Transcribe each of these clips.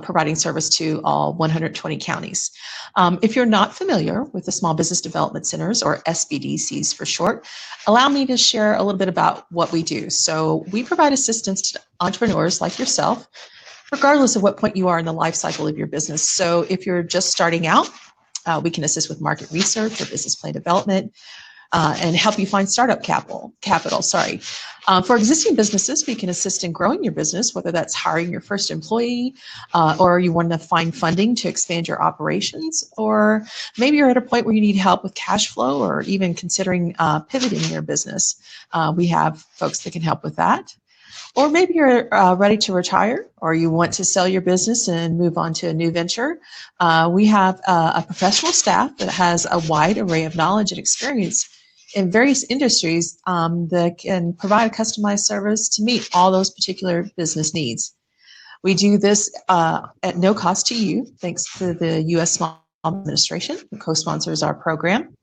providing service to all 120 counties. If you're not familiar with the Small Business Development Centers, or SBDCs for short, allow me to share a little bit about what we do. So we provide assistance to entrepreneurs like yourself, regardless of what point you are in the life cycle of your business. So if you're just starting out, we can assist with market research or business plan development, and help you find startup capital. For existing businesses, we can assist in growing your business, whether that's hiring your first employee, or you want to find funding to expand your operations, or maybe you're at a point where you need help with cash flow, or even considering pivoting your business. We have folks that can help with that. Or maybe you're ready to retire, or you want to sell your business and move on to a new venture. We have a professional staff that has a wide array of knowledge and experience in various industries that can provide a customized service to meet all those particular business needs. We do this at no cost to you, thanks to the U.S. Small Administration, who co-sponsors our program.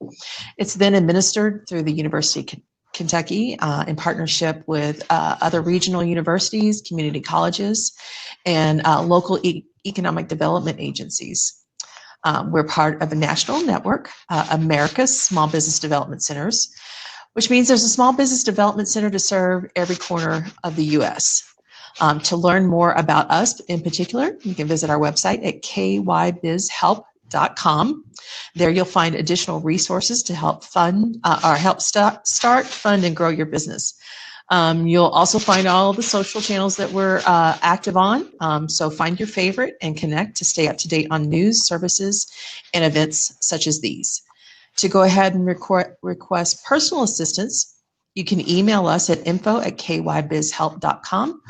It's then administered through the University of Kentucky in partnership with other regional universities, community colleges, and local economic development agencies. We're part of a national network, America's Small Business Development Centers, which means there's a small business development center to serve every corner of the U.S. To learn more about us in particular, you can visit our website at kybizhelp.com. There you'll find additional resources to help fund or help start, fund, and grow your business. You'll also find all the social channels that we're active on. So find your favorite and connect to stay up to date on news, services, and events such as these. To go ahead and request personal assistance, you can email us at info@kybizhelp.com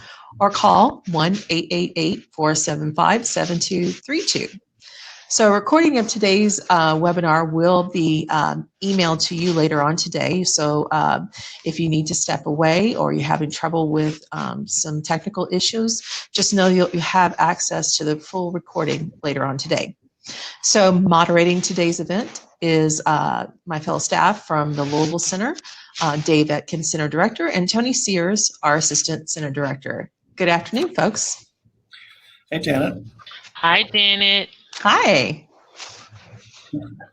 or call 1-888-475-7232. So a recording of today's webinar will be emailed to you later on today. So if you need to step away or you're having trouble with some technical issues, just know you have access to the full recording later on today. So moderating today's event is my fellow staff from the Louisville Center, Dave Atkins, Center Director, and Tony Sears, our Assistant Center Director. Good afternoon, folks. Hey, Janet. Hi, Janet. Hi.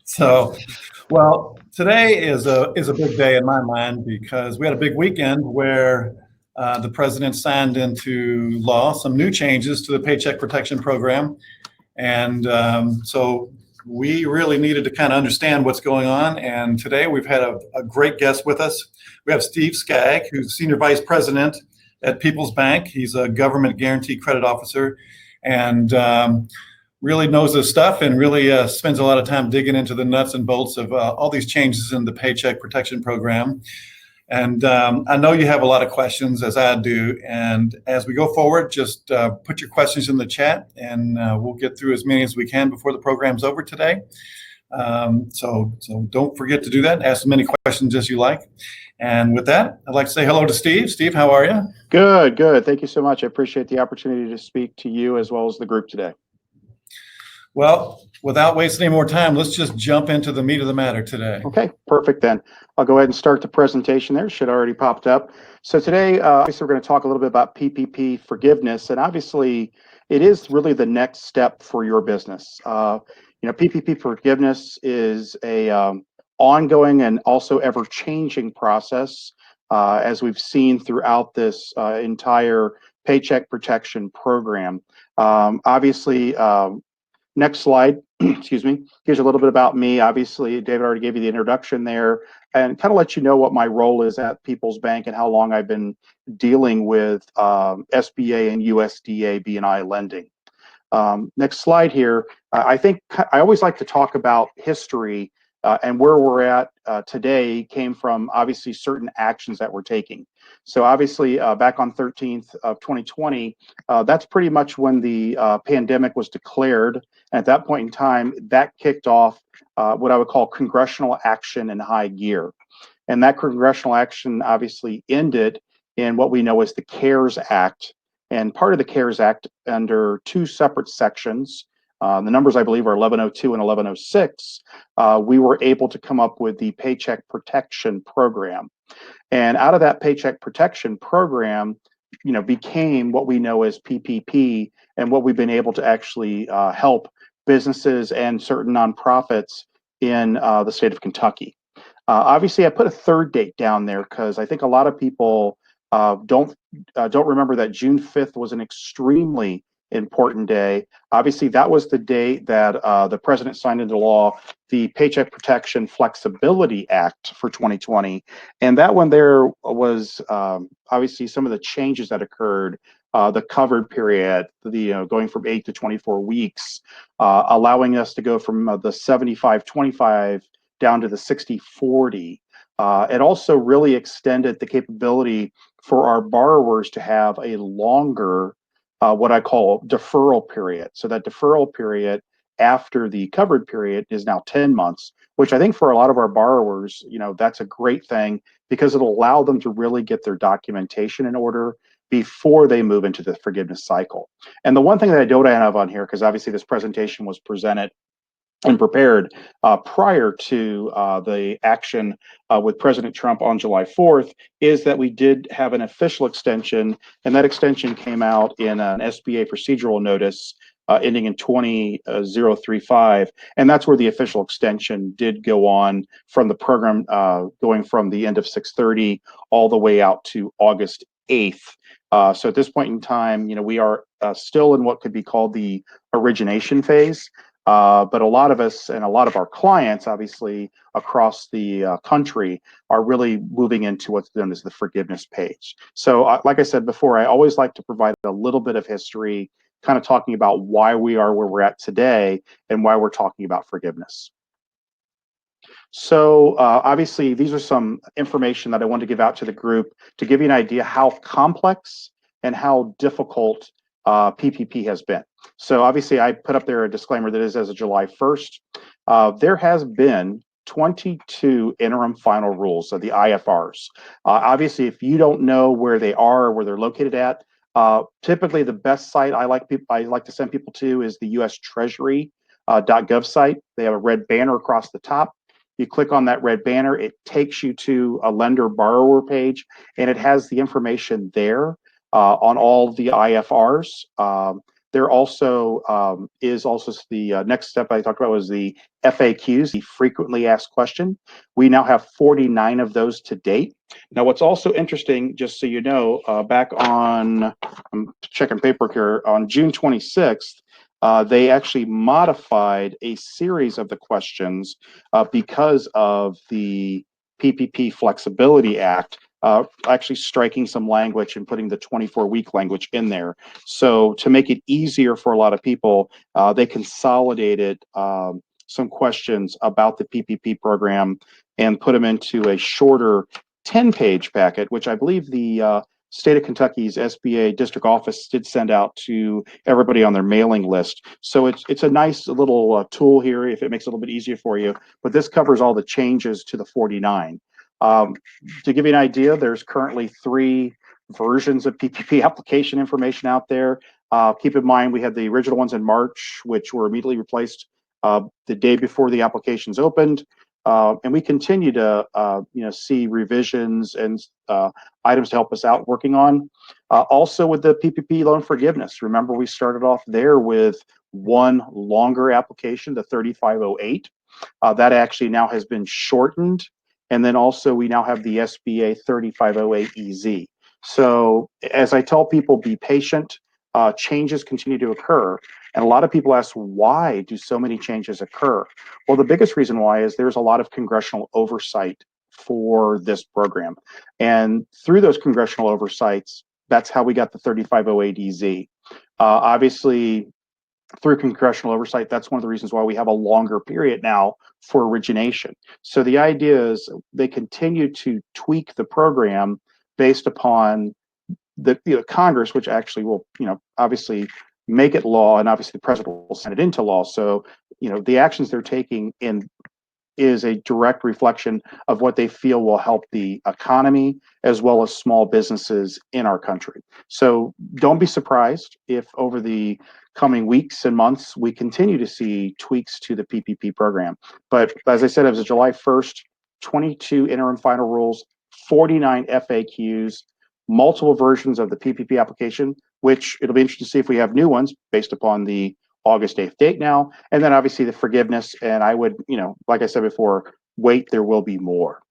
So, well, today is a big day in my mind because we had a big weekend where the president signed into law some new changes to the Paycheck Protection Program. And so we really needed to kind of understand what's going on. And today we've had a great guest with us. We have Steve Skaggs, who's Senior Vice President at People's Bank. He's a Government Guarantee Credit Officer and really knows his stuff and really spends a lot of time digging into the nuts and bolts of all these changes in the Paycheck Protection Program. And I know you have a lot of questions, as I do. And as we go forward, just put your questions in the chat and we'll get through as many as we can before the program's over today. So don't forget to do that. Ask as many questions as you like. And with that, I'd like to say hello to Steve. Steve, how are you? Good, good. Thank you so much. I appreciate the opportunity to speak to you as well as the group today. Well, without wasting any more time, let's just jump into the meat of the matter today. Okay, perfect then. I'll go ahead and start the presentation there. Should already popped up. So today, obviously, we're going to talk a little bit about PPP forgiveness, and obviously, it is really the next step for your business. PPP forgiveness is a ongoing and also ever-changing process, as we've seen throughout this entire Paycheck Protection Program. Obviously, next slide, excuse me, gives you a little bit about me. Obviously, David already gave you the introduction there and kind of let you know what my role is at People's Bank and how long I've been dealing with SBA and USDA B&I lending. Next slide here. I think I always like to talk about history and where we're at today came from obviously certain actions that we're taking. So obviously back on 13th of 2020, that's pretty much when the pandemic was declared. And at that point in time, that kicked off what I would call congressional action in high gear. And that congressional action obviously ended in what we know as the CARES Act. And part of the CARES Act under two separate sections, the numbers I believe are 1102 and 1106, we were able to come up with the Paycheck Protection Program. And out of that Paycheck Protection Program, became what we know as PPP, and what we've been able to actually help businesses and certain nonprofits in the state of Kentucky. Obviously, I put a third date down there because I think a lot of people don't remember that June 5th was an extremely important day. Obviously, that was the day that the president signed into law the Paycheck Protection Flexibility Act for 2020, and that one there was obviously some of the changes that occurred. The covered period, going from 8 to 24 weeks, allowing us to go from the 75-25 down to the 60-40. It also really extended the capability for our borrowers to have a longer, what I call deferral period. So that deferral period after the covered period is now 10 months, which I think for a lot of our borrowers, that's a great thing because it'll allow them to really get their documentation in order before they move into the forgiveness cycle. And the one thing that I don't have on here, because obviously this presentation was presented and prepared prior to the action with President Trump on July 4th, is that we did have an official extension, and that extension came out in an SBA procedural notice ending in 20035, and that's where the official extension did go on from the program, going from the end of 6/30 all the way out to August 8th. So at this point in time, we are still in what could be called the origination phase. But a lot of us and a lot of our clients, obviously, across the country are really moving into what's known as the forgiveness page. So like I said before, I always like to provide a little bit of history, kind of talking about why we are where we're at today and why we're talking about forgiveness. So obviously, these are some information that I wanted to give out to the group to give you an idea how complex and how difficult PPP has been. So obviously, I put up there a disclaimer that is as of July 1st. There has been 22 interim final rules, so the IFRs. Obviously, if you don't know where they are or where they're located at, typically the best site I like to send people to is the U.S. Treasury .gov site. They have a red banner across the top. You click on that red banner, it takes you to a lender borrower page, and it has the information there on all the IFRs. There also is also the next step I talked about was the FAQs, the frequently asked question. We now have 49 of those to date. Now, what's also interesting, just so you know, back on, I'm checking paperwork here, on June 26th, they actually modified a series of the questions because of the PPP Flexibility Act, actually striking some language and putting the 24-week language in there. So to make it easier for a lot of people, they consolidated some questions about the PPP program and put them into a shorter 10-page packet, which I believe the state of Kentucky's SBA district office did send out to everybody on their mailing list. So it's a nice little tool here if it makes it a little bit easier for you. But this covers all the changes to the 49. To give you an idea, there's currently 3 versions of PPP application information out there. Keep in mind, we had the original ones in March, which were immediately replaced the day before the applications opened. And we continue to see revisions and items to help us out working on. Also with the PPP loan forgiveness, remember we started off there with one longer application, the 3508. That actually now has been shortened. And then also we now have the SBA 3508EZ. So as I tell people, be patient. Changes continue to occur. And a lot of people ask, why do so many changes occur? Well, the biggest reason why is there's a lot of congressional oversight for this program. And through those congressional oversights, that's how we got the 3508EZ. Obviously, through congressional oversight, that's one of the reasons why we have a longer period now for origination. So the idea is they continue to tweak the program based upon the Congress, which actually will, obviously make it law, and obviously the president will sign it into law. So, the actions they're taking is a direct reflection of what they feel will help the economy as well as small businesses in our country. So don't be surprised if over the coming weeks and months, we continue to see tweaks to the PPP program. But as I said, as of July 1st, 22 interim final rules, 49 FAQs, multiple versions of the PPP application, which it'll be interesting to see if we have new ones based upon the August 8th date now. And then obviously the forgiveness. And I would, like I said before, wait, there will be more.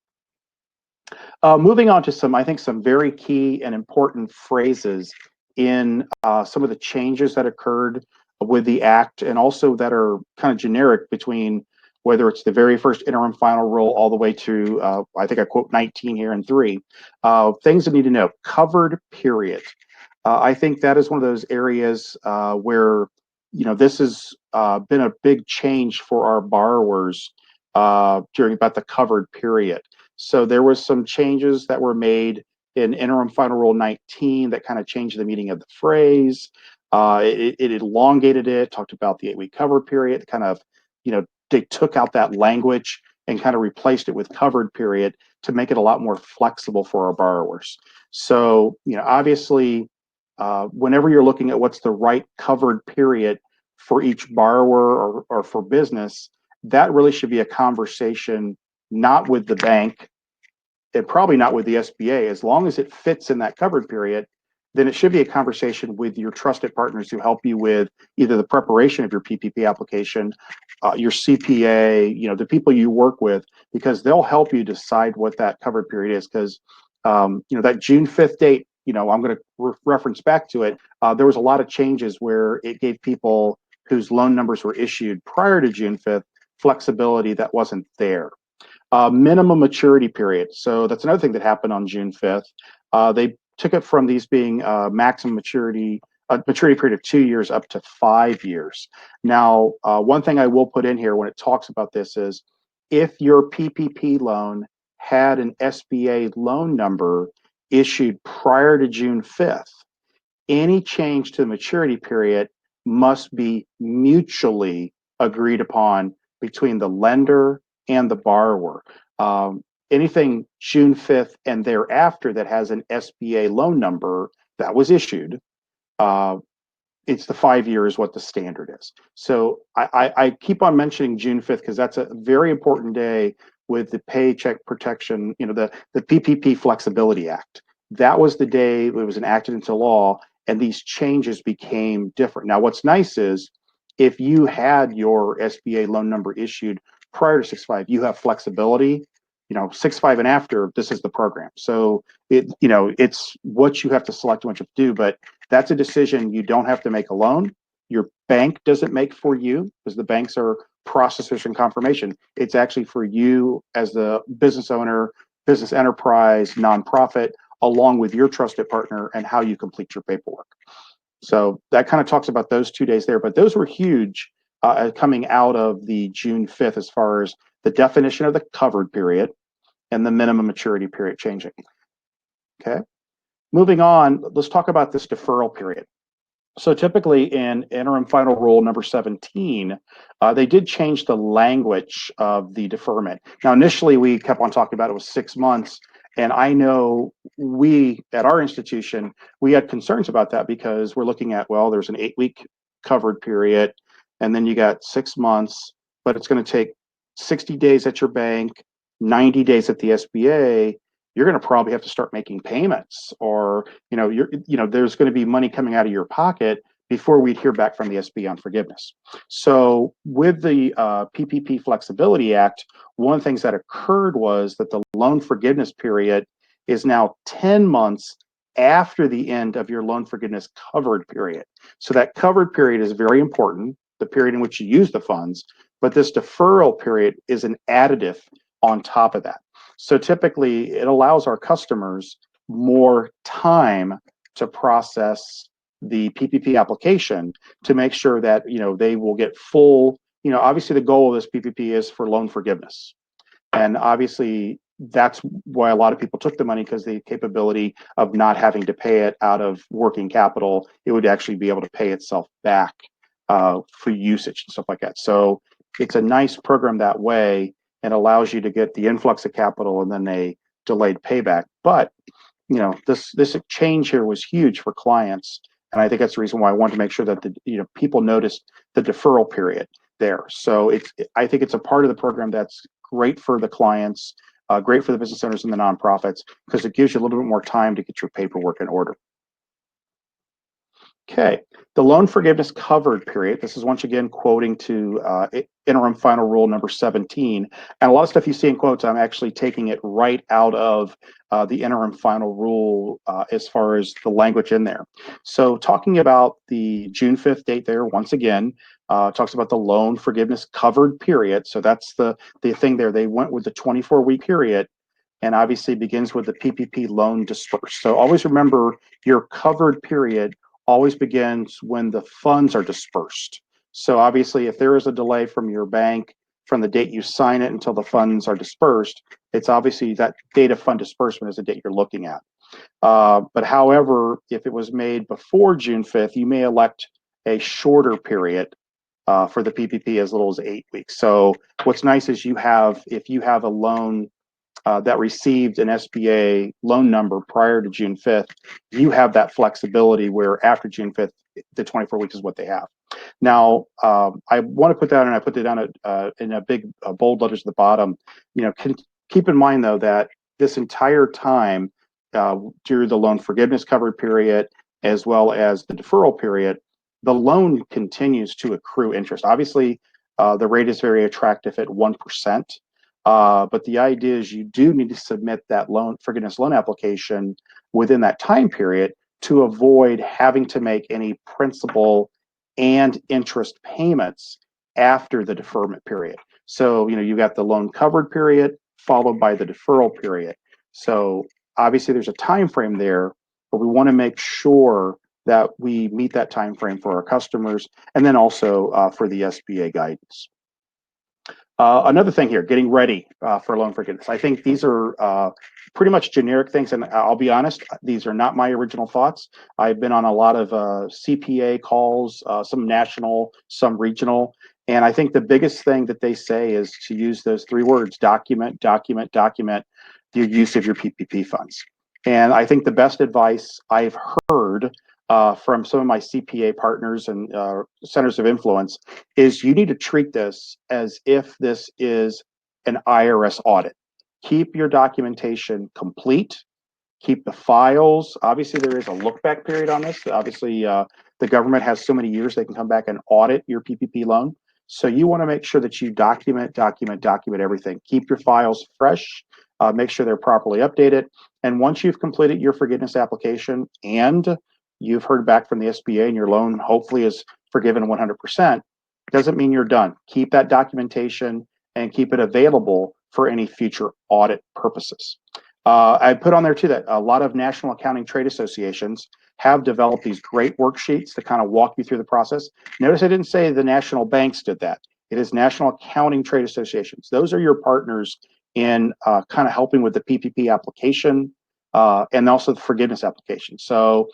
Moving on to some, I think, some very key and important phrases in some of the changes that occurred with the act, and also that are kind of generic between whether it's the very first interim final rule all the way to, I think I quote 19 here and 3. Things that need to know: covered period. I think that is one of those areas where, this has been a big change for our borrowers during about the covered period. So there was some changes that were made in interim final rule 19 that kind of changed the meaning of the phrase. It elongated it, talked about the 8-week covered period, kind of, they took out that language and kind of replaced it with covered period to make it a lot more flexible for our borrowers. So, obviously, whenever you're looking at what's the right covered period for each borrower or for business, that really should be a conversation not with the bank and probably not with the SBA. As long as it fits in that covered period, then it should be a conversation with your trusted partners who help you with either the preparation of your PPP application, your CPA, the people you work with, because they'll help you decide what that covered period is. Because, that June 5th date, I'm going to reference back to it. There was a lot of changes where it gave people whose loan numbers were issued prior to June 5th flexibility that wasn't there. Minimum maturity period. So that's another thing that happened on June 5th. They took it from these being maximum maturity period of 2 years up to 5 years. Now, one thing I will put in here when it talks about this is if your PPP loan had an SBA loan number issued prior to June 5th, any change to the maturity period must be mutually agreed upon between the lender and the borrower. Anything June 5th and thereafter that has an SBA loan number that was issued, it's the 5 years what the standard is. So I keep on mentioning June 5th because that's a very important day with the Paycheck Protection, the PPP Flexibility Act. That was the day it was enacted into law, and these changes became different. Now, what's nice is if you had your SBA loan number issued prior to 6/5, you have flexibility. 6/5 and after, this is the program. So it's what you have to select and what you have to do, but that's a decision you don't have to make alone. Your bank doesn't make for you because the banks are processors and confirmation. It's actually for you as the business owner, business enterprise, nonprofit, along with your trusted partner and how you complete your paperwork. So that kind of talks about those 2 days there, but those were huge coming out of the June 5th as far as the definition of the covered period and the minimum maturity period changing. Okay, moving on, let's talk about this deferral period. So typically in interim final rule number 17, they did change the language of the deferment. Now, initially we kept on talking about it was 6 months. And I know we at our institution, we had concerns about that because we're looking at, well, there's an 8-week covered period, and then you got 6 months, but it's going to take 60 days at your bank, 90 days at the SBA. You're going to probably have to start making payments, or there's going to be money coming out of your pocket before we'd hear back from the SBA on forgiveness. So with the PPP Flexibility Act, one of the things that occurred was that the loan forgiveness period is now 10 months after the end of your loan forgiveness covered period. So that covered period is very important, the period in which you use the funds, but this deferral period is an additive on top of that. So typically it allows our customers more time to process the PPP application to make sure that they will get full, obviously the goal of this PPP is for loan forgiveness. And obviously that's why a lot of people took the money, because the capability of not having to pay it out of working capital, it would actually be able to pay itself back for usage and stuff like that. So it's a nice program that way, and allows you to get the influx of capital and then a delayed payback. But this change here was huge for clients, and I think that's the reason why I wanted to make sure that the people noticed the deferral period there. So I think it's a part of the program that's great for the clients. great for the business owners and the nonprofits because it gives you a little bit more time to get your paperwork in order. Okay, the loan forgiveness covered period. This is once again quoting to interim final rule number 17. And a lot of stuff you see in quotes, I'm actually taking it right out of the interim final rule as far as the language in there. So talking about the June 5th date there, once again, talks about the loan forgiveness covered period. So that's the thing there. They went with the 24-week period and obviously begins with the PPP loan dispersed. So always remember your covered period always begins when the funds are dispersed. So obviously, if there is a delay from your bank from the date you sign it until the funds are dispersed, it's obviously that date of fund disbursement is the date you're looking at. But however, if it was made before June 5th, you may elect a shorter period for the PPP as little as 8 weeks. So what's nice is if you have a loan that received an SBA loan number prior to June 5th, you have that flexibility where after June 5th, the 24 weeks is what they have. Now, I want to put that, and I put it down in a big bold letters at the bottom. Keep in mind though that this entire time during the loan forgiveness covered period, as well as the deferral period, the loan continues to accrue interest. Obviously, the rate is very attractive at 1%. But the idea is you do need to submit that loan forgiveness loan application within that time period to avoid having to make any principal and interest payments after the deferment period. So, you've got the loan covered period followed by the deferral period. So obviously there's a time frame there, but we want to make sure that we meet that time frame for our customers and then also for the SBA guidance. Another thing here, getting ready for loan forgiveness. I think these are pretty much generic things, and I'll be honest, these are not my original thoughts. I've been on a lot of CPA calls, some national, some regional, and I think the biggest thing that they say is to use those 3 words: document, document, document your use of your PPP funds. And I think the best advice I've heard from some of my CPA partners and centers of influence is you need to treat this as if this is an IRS audit. Keep your documentation complete. Keep the files. Obviously, there is a look back period on this. Obviously, the government has so many years they can come back and audit your PPP loan. So you want to make sure that you document everything. Keep your files fresh. Make sure they're properly updated. And once you've completed your forgiveness application and you've heard back from the SBA and your loan hopefully is forgiven 100%, doesn't mean you're done. Keep that documentation and keep it available for any future audit purposes. I put on there too that a lot of national accounting trade associations have developed these great worksheets to kind of walk you through the process. Notice I didn't say the national banks did that. It is national accounting trade associations. Those are your partners in kind of helping with the PPP application and also the forgiveness application. So,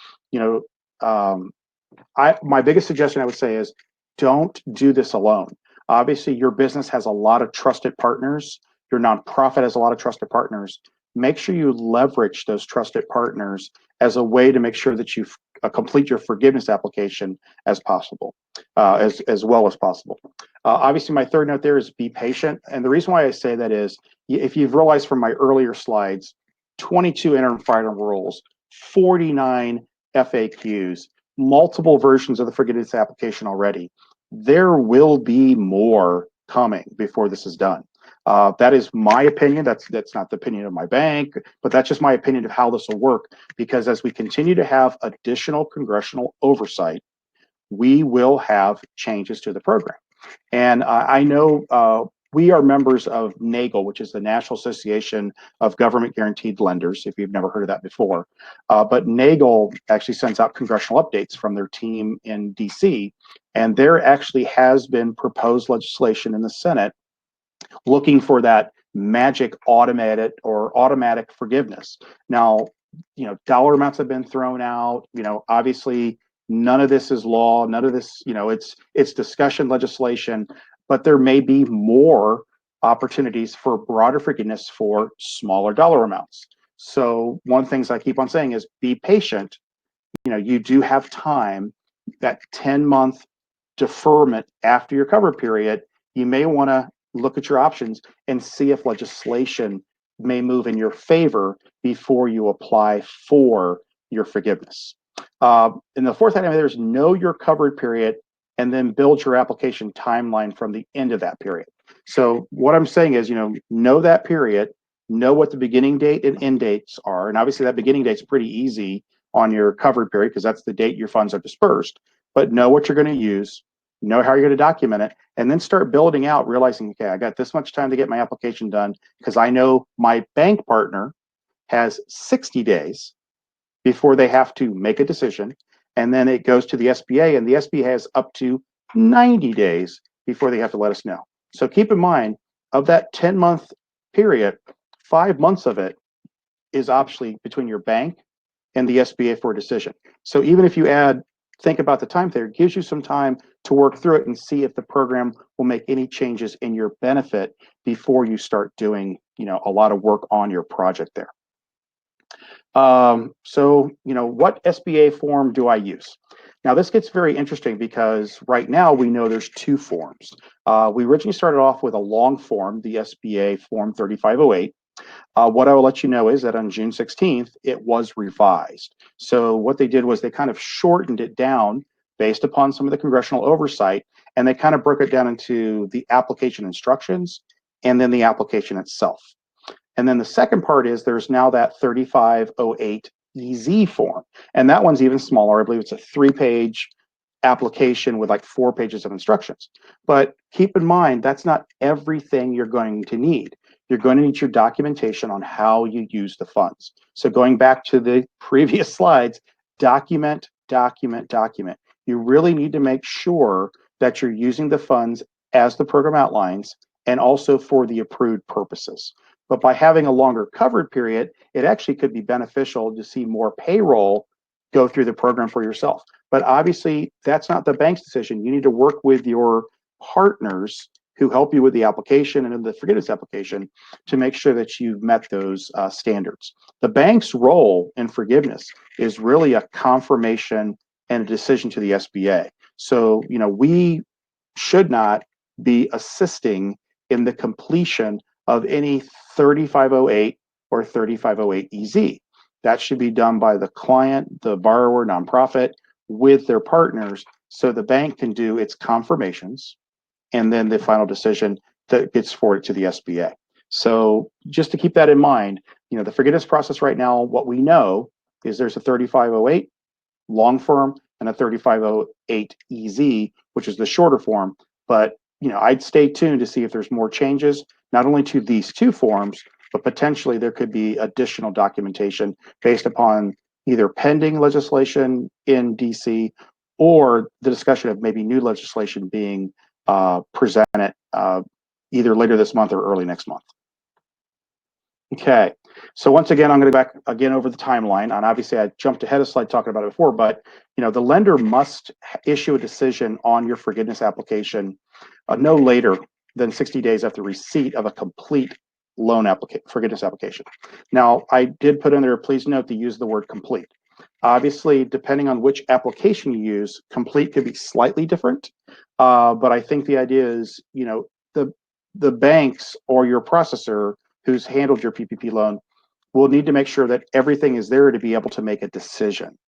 my biggest suggestion I would say is don't do this alone. Obviously, your business has a lot of trusted partners. Your nonprofit has a lot of trusted partners. Make sure you leverage those trusted partners as a way to make sure that you complete your forgiveness application as possible, as well as possible. Obviously, my third note there is be patient. And the reason why I say that is, if you've realized from my earlier slides, 22 interim final rules, 49 FAQs, multiple versions of the forgiveness application already. There will be more coming before this is done. That is my opinion. That's not the opinion of my bank, but that's just my opinion of how this will work. Because as we continue to have additional congressional oversight, we will have changes to the program. And I know we are members of NAGLE, which is the National Association of Government Guaranteed Lenders, if you've never heard of that before. But NAGLE actually sends out congressional updates from their team in DC. And there actually has been proposed legislation in the Senate looking for that magic automatic forgiveness. Now, dollar amounts have been thrown out. Obviously, none of this is law. None of this, it's discussion legislation, but there may be more opportunities for broader forgiveness for smaller dollar amounts. So one of the things I keep on saying is be patient. You do have time. That 10-month deferment after your cover period, you may want to look at your options and see if legislation may move in your favor before you apply for your forgiveness. And the fourth item there is know your covered period and then build your application timeline from the end of that period. So what I'm saying is, know that period, know what the beginning date and end dates are. And obviously that beginning date's pretty easy on your covered period because that's the date your funds are dispersed. But know what you're going to use, know how you're going to document it, and then start building out, realizing, okay, I got this much time to get my application done because I know my bank partner has 60 days before they have to make a decision. And then it goes to the SBA, and the SBA has up to 90 days before they have to let us know. So keep in mind, of that 10-month period, 5 months of it is optionally between your bank and the SBA for a decision. So even if you think about the time there, it gives you some time to work through it and see if the program will make any changes in your benefit before you start doing, a lot of work on your project there. So, what SBA form do I use? Now, this gets very interesting because right now we know there's two forms. We originally started off with a long form, the SBA Form 3508. What I will let you know is that on June 16th, it was revised. So what they did was they kind of shortened it down based upon some of the congressional oversight, and they kind of broke it down into the application instructions and then the application itself. And then the second part is there's now that 3508 EZ form. And that one's even smaller. I believe it's a 3-page application with like 4 pages of instructions. But keep in mind, that's not everything you're going to need. You're going to need your documentation on how you use the funds. So going back to the previous slides, document, document, document. You really need to make sure that you're using the funds as the program outlines and also for the approved purposes. But by having a longer covered period, it actually could be beneficial to see more payroll go through the program for yourself. But obviously, that's not the bank's decision. You need to work with your partners who help you with the application and in the forgiveness application to make sure that you've met those standards. The bank's role in forgiveness is really a confirmation and a decision to the SBA. So, we should not be assisting in the completion of any 3508 or 3508 EZ. That should be done by the client, the borrower, nonprofit, with their partners, so the bank can do its confirmations and then the final decision that gets forwarded to the SBA. So just to keep that in mind, the forgiveness process right now, what we know is there's a 3508 long form and a 3508 EZ, which is the shorter form. But I'd stay tuned to see if there's more changes, not only to these two forms, but potentially there could be additional documentation based upon either pending legislation in DC or the discussion of maybe new legislation being presented either later this month or early next month. Okay, so once again, I'm going to go back again over the timeline. And obviously, I jumped ahead a slide talking about it before, but the lender must issue a decision on your forgiveness application no later than 60 days after receipt of a complete loan forgiveness application. Now, I did put in there, please note to use the word complete. Obviously, depending on which application you use, complete could be slightly different. But I think the idea is, the banks or your processor who's handled your PPP loan will need to make sure that everything is there to be able to make a decision.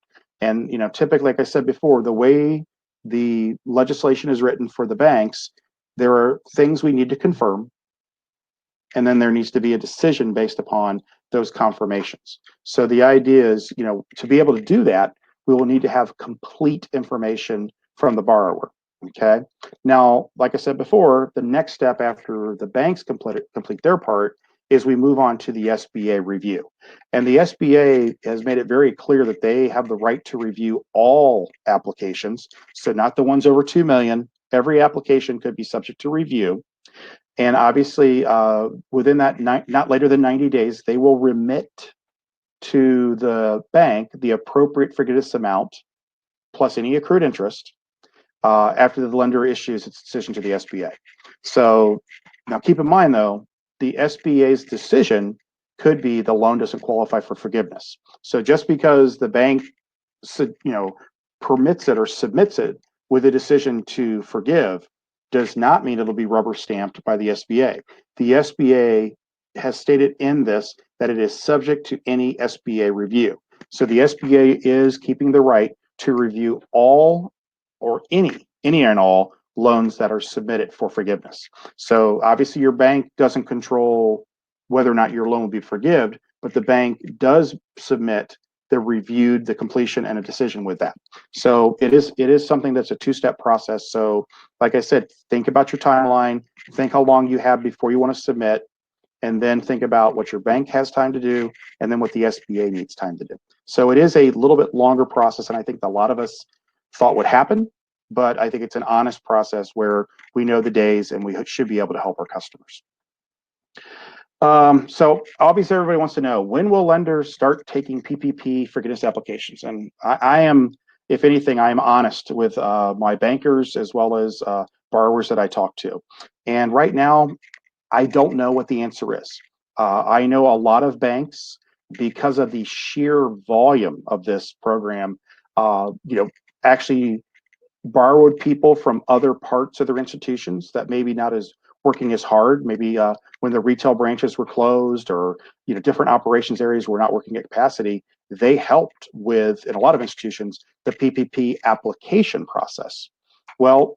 And typically, like I said before, the way the legislation is written for the banks, there are things we need to confirm, and then there needs to be a decision based upon those confirmations. So the idea is, to be able to do that, we will need to have complete information from the borrower. Okay. Now, like I said before, the next step after the banks complete their part is we move on to the SBA review. And the SBA has made it very clear that they have the right to review all applications. So not the ones over 2 million. Every application could be subject to review. And obviously, within that not later than 90 days, they will remit to the bank the appropriate forgiveness amount plus any accrued interest after the lender issues its decision to the SBA. So now keep in mind, though, the SBA's decision could be the loan doesn't qualify for forgiveness. So just because the bank permits it or submits it with a decision to forgive does not mean it'll be rubber stamped by the SBA. The SBA has stated in this that it is subject to any SBA review. So the SBA is keeping the right to review all or any and all loans that are submitted for forgiveness. So obviously your bank doesn't control whether or not your loan will be forgiven, but the bank does submit the completion and a decision with that. So it is something that's a two-step process. So like I said, think about your timeline, think how long you have before you want to submit, and then think about what your bank has time to do, and then what the SBA needs time to do. So it is a little bit longer process, and I think a lot of us thought would happen, but I think it's an honest process where we know the days and we should be able to help our customers. So obviously everybody wants to know, when will lenders start taking PPP forgiveness applications? And I am, if anything, I am honest with my bankers as well as borrowers that I talk to. And right now, I don't know what the answer is. I know a lot of banks, because of the sheer volume of this program, actually borrowed people from other parts of their institutions that maybe not as working as hard, maybe when the retail branches were closed, or different operations areas were not working at capacity. They helped with, in a lot of institutions, the PPP application process. Well,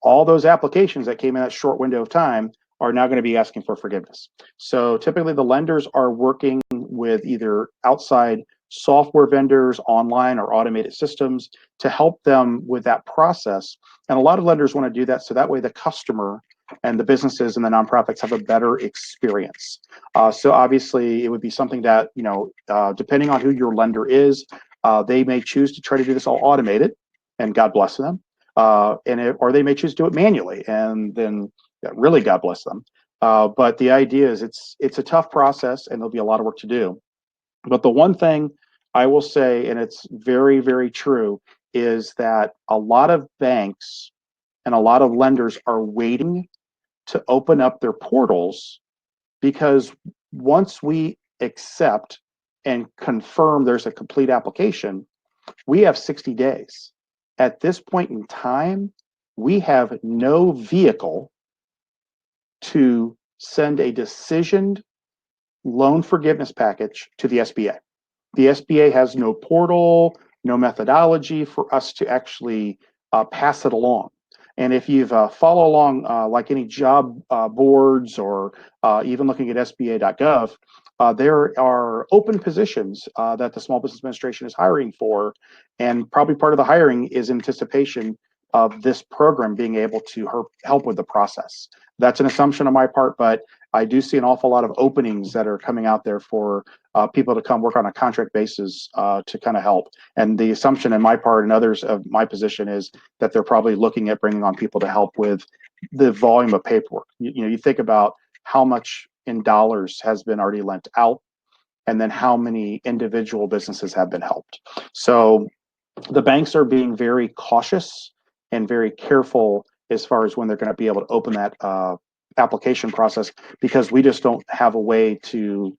all those applications that came in that short window of time are now going to be asking for forgiveness. So typically the lenders are working with either outside software vendors, online or automated systems, to help them with that process. And a lot of lenders want to do that so that way the customer and the businesses and the nonprofits have a better experience. So obviously it would be something that, depending on who your lender is, they may choose to try to do this all automated, and God bless them. Or they may choose to do it manually, and then really God bless them. But the idea is it's a tough process, and there'll be a lot of work to do. But the one thing I will say, and it's very, very true, is that a lot of banks and a lot of lenders are waiting to open up their portals, because once we accept and confirm there's a complete application, we have 60 days. At this point in time, we have no vehicle to send a decisioned loan forgiveness package to the SBA. The SBA has no portal, no methodology for us to actually pass it along. And if you've follow along like any job boards, or even looking at SBA.gov, there are open positions that the Small Business Administration is hiring for, and probably part of the hiring is anticipation of this program being able to help with the process. That's an assumption on my part, but I do see an awful lot of openings that are coming out there for people to come work on a contract basis to kind of help. And the assumption on my part and others of my position is that they're probably looking at bringing on people to help with the volume of paperwork. You think about how much in dollars has been already lent out, and then how many individual businesses have been helped. So the banks are being very cautious and very careful as far as when they're going to be able to open that application process, because we just don't have a way to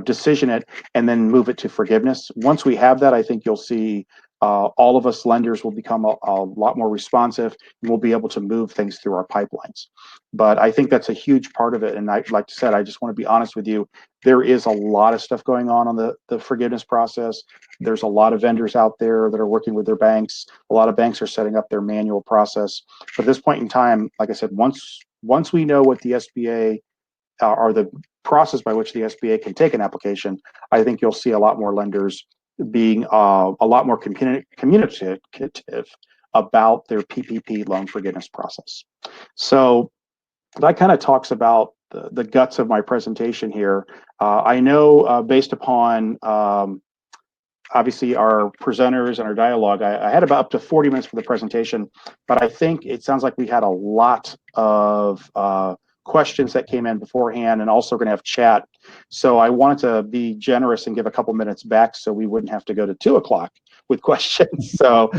decision it and then move it to forgiveness. Once we have that, I think you'll see all of us lenders will become a lot more responsive, and we'll be able to move things through our pipelines. But I think that's a huge part of it. And like I said, I just want to be honest with you, there is a lot of stuff going on the forgiveness process. There's a lot of vendors out there that are working with their banks. A lot of banks are setting up their manual process. But at this point in time, like I said, once we know what the SBA or the process by which the SBA can take an application, I think you'll see a lot more lenders being a lot more communicative about their PPP loan forgiveness process. So that kind of talks about the guts of my presentation here. I know based upon obviously our presenters and our dialogue, I had about up to 40 minutes for the presentation, but I think it sounds like we had a lot of questions that came in beforehand, and also going to have chat. So I wanted to be generous and give a couple minutes back so we wouldn't have to go to 2 o'clock with questions. So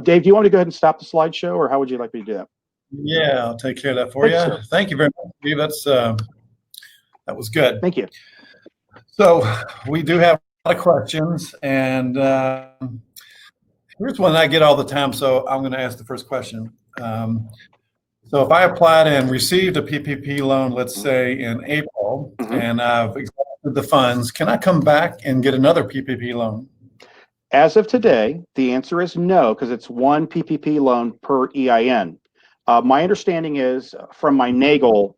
Dave, do you want to go ahead and stop the slideshow, or how would you like me to do that? Yeah, I'll take care of that for you. Sir. Thank you very much, Steve. That was good. Thank you. So we do have a lot of questions, and here's one I get all the time, so I'm going to ask the first question. So if I applied and received a PPP loan, let's say in April, and I've exhausted the funds, can I come back and get another PPP loan? As of today, the answer is no, because it's one PPP loan per EIN. My understanding is from my Nagel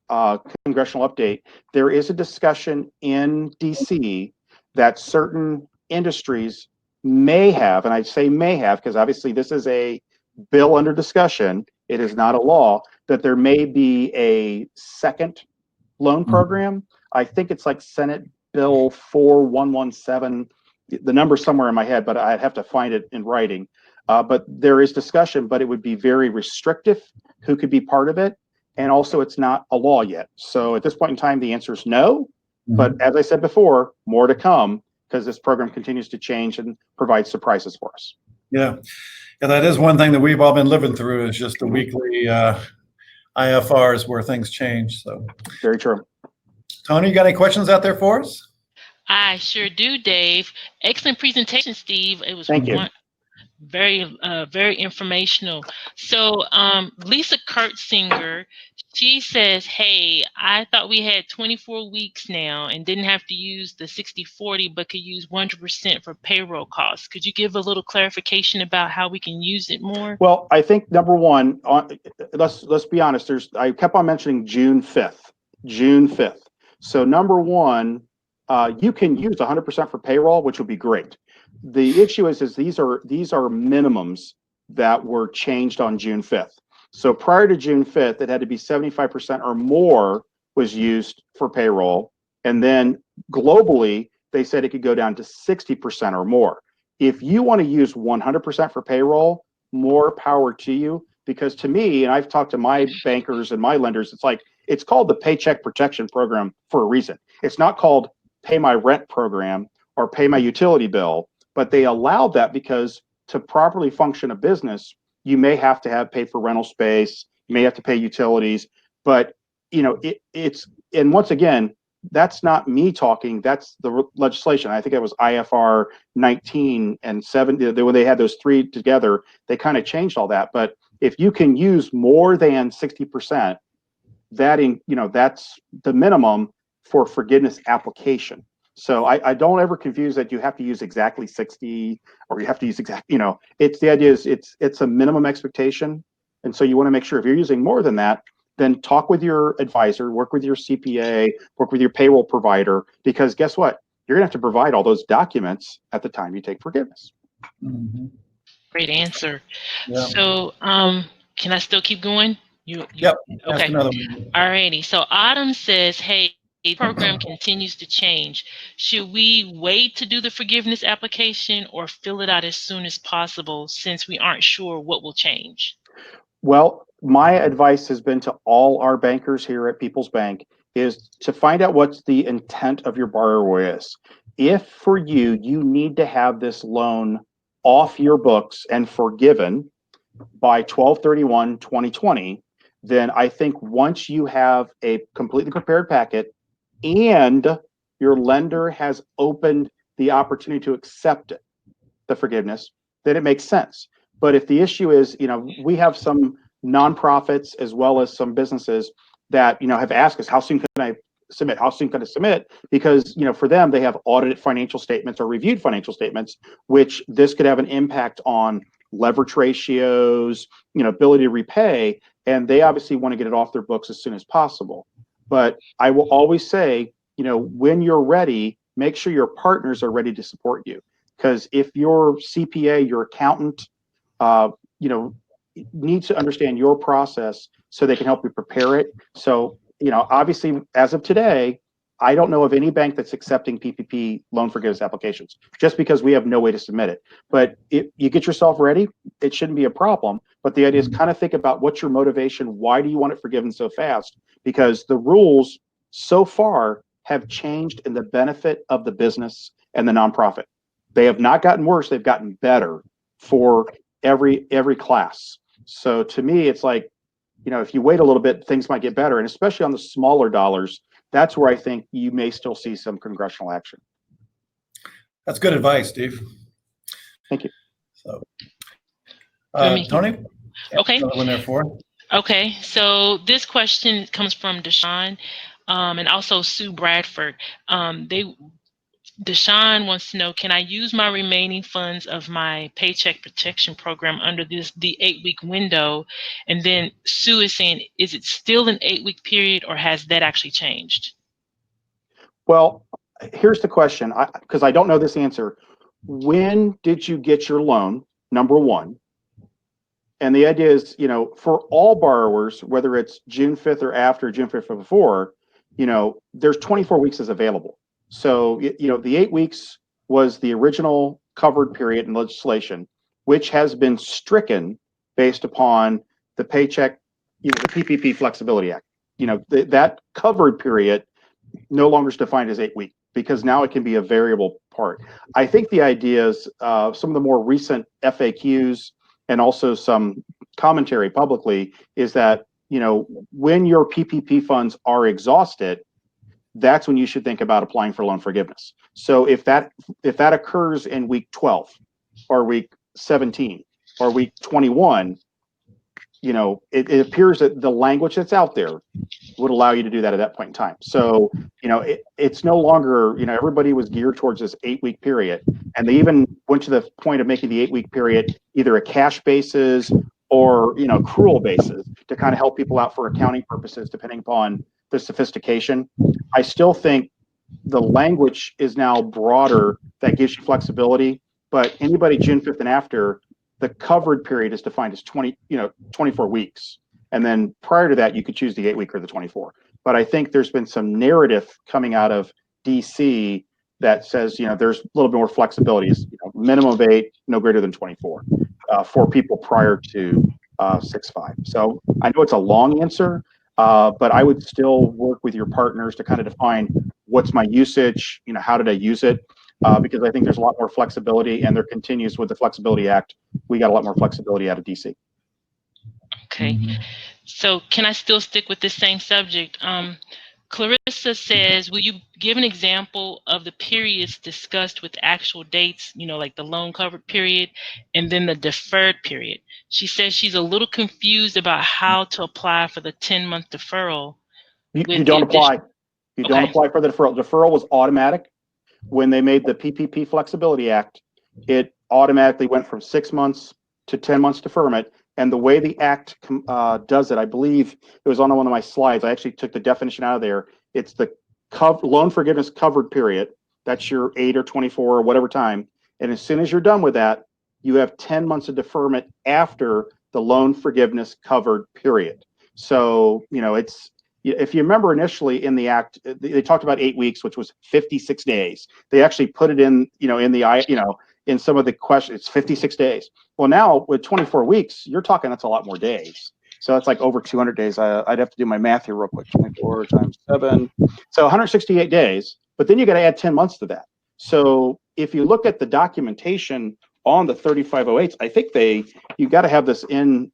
congressional update, there is a discussion in DC that certain industries may have, and I say may have because obviously this is a bill under discussion, it is not a law, that there may be a second loan program. I think it's like Senate Bill 4117. The number's somewhere in my head, but I'd have to find it in writing. But there is discussion, but it would be very restrictive who could be part of it. And also it's not a law yet. So at this point in time, the answer is no. But as I said before, more to come because this program continues to change and provide surprises for us. Yeah. Yeah, that is one thing that we've all been living through is just the weekly IFRs where things change. So very true. Tony, you got any questions out there for us? I sure do, Dave. Excellent presentation, Steve. It was Thank you. Very informational. So Lisa Kurtzinger, she says, hey, I thought we had 24 weeks now and didn't have to use the 60/40, but could use 100% for payroll costs. Could you give a little clarification about how we can use it more? Well, I think number one, let's be honest. I kept on mentioning June 5th. June 5th. So number one, you can use 100% for payroll, which would be great. The issue is these are minimums that were changed on June 5th. So prior to June 5th, it had to be 75% or more was used for payroll. And then globally, they said it could go down to 60% or more. If you want to use 100% for payroll, more power to you. Because to me, and I've talked to my bankers and my lenders, it's called the Paycheck Protection Program for a reason. It's not called Pay My Rent Program or Pay My Utility Bill, but they allowed that because to properly function a business, you may have to have paid for rental space, you may have to pay utilities, but and once again, that's not me talking, that's the legislation. I think it was IFR 19 and 7, when they had those three together, they kind of changed all that. But if you can use more than 60%, that's the minimum for forgiveness application. So I don't ever confuse that you have to use exactly 60 or you have to use it's the idea is it's a minimum expectation. And so you want to make sure if you're using more than that, then talk with your advisor, work with your CPA, work with your payroll provider, because guess what? You're gonna have to provide all those documents at the time you take forgiveness. Great answer. Yeah. So can I still keep going? Yep. Okay. Another one. Alrighty. So Autumn says, hey, the program continues to change. Should we wait to do the forgiveness application or fill it out as soon as possible since we aren't sure what will change? Well, my advice has been to all our bankers here at People's Bank is to find out what's the intent of your borrower is. If for you need to have this loan off your books and forgiven by 12/31/2020, then I think once you have a completely prepared packet and your lender has opened the opportunity to accept it, the forgiveness, then it makes sense. But if the issue is, we have some nonprofits as well as some businesses that, have asked us, how soon can I submit? How soon can I submit? Because, for them, they have audited financial statements or reviewed financial statements, which this could have an impact on leverage ratios, ability to repay, and they obviously want to get it off their books as soon as possible. But I will always say, when you're ready, make sure your partners are ready to support you. Because if your CPA, your accountant, needs to understand your process so they can help you prepare it. So, obviously, as of today, I don't know of any bank that's accepting PPP loan forgiveness applications just because we have no way to submit it. But if you get yourself ready, it shouldn't be a problem. But the idea is kind of think about what's your motivation? Why do you want it forgiven so fast? Because the rules so far have changed in the benefit of the business and the nonprofit. They have not gotten worse, they've gotten better for every class. So to me, it's like, if you wait a little bit, things might get better. And especially on the smaller dollars, that's where I think you may still see some congressional action. That's good advice, Steve. Thank you. So, Tony? Tony? Okay. Another one there for. Okay, so this question comes from Deshaun, and also Sue Bradford. Deshaun wants to know, can I use my remaining funds of my Paycheck Protection Program under the 8-week window? And then Sue is saying, is it still an 8-week period, or has that actually changed? Well, here's the question, because I don't know this answer. When did you get your loan? Number one. And the idea is, for all borrowers, whether it's June 5th or after, June 5th or before, there's 24 weeks is available. So, the 8 weeks was the original covered period in legislation, which has been stricken based upon the Paycheck, the PPP Flexibility Act. That covered period no longer is defined as 8 weeks because now it can be a variable part. I think the idea is some of the more recent FAQs and also some commentary publicly is that, when your PPP funds are exhausted, that's when you should think about applying for loan forgiveness. So if that occurs in week 12 or week 17 or week 21, it appears that the language that's out there would allow you to do that at that point in time. So, it's no longer, everybody was geared towards this 8-week period. And they even went to the point of making the 8-week period either a cash basis or, accrual basis to kind of help people out for accounting purposes, depending upon the sophistication. I still think the language is now broader that gives you flexibility, but anybody June 5th and after, the covered period is defined as 24 weeks. And then prior to that, you could choose the 8-week or the 24. But I think there's been some narrative coming out of DC that says, there's a little bit more flexibilities, minimum of 8, no greater than 24 for people prior to 6/5. So I know it's a long answer, but I would still work with your partners to kind of define what's my usage, how did I use it? Because I think there's a lot more flexibility, and there continues with the Flexibility Act. We got a lot more flexibility out of DC. Okay, so can I still stick with this same subject? Clarissa says, will you give an example of the periods discussed with actual dates, like the loan covered period and then the deferred period? She says she's a little confused about how to apply for the 10-month deferral. You don't apply. You don't apply for the deferral. Deferral was automatic. When they made the PPP Flexibility Act, it automatically went from 6 months to 10 months deferment. And the way the act does it, I believe it was on one of my slides. I actually took the definition out of there. It's the loan forgiveness covered period. That's your 8 or 24 or whatever time. And as soon as you're done with that, you have 10 months of deferment after the loan forgiveness covered period. So, if you remember initially in the act, they talked about 8 weeks, which was 56 days. They actually put it in, in some of the questions, it's 56 days. Well, now with 24 weeks, you're talking, that's a lot more days. So that's like over 200 days. I'd have to do my math here real quick. 24 times 7. So 168 days, but then you got to add 10 months to that. So if you look at the documentation on the 3508s, I think you got to have this in,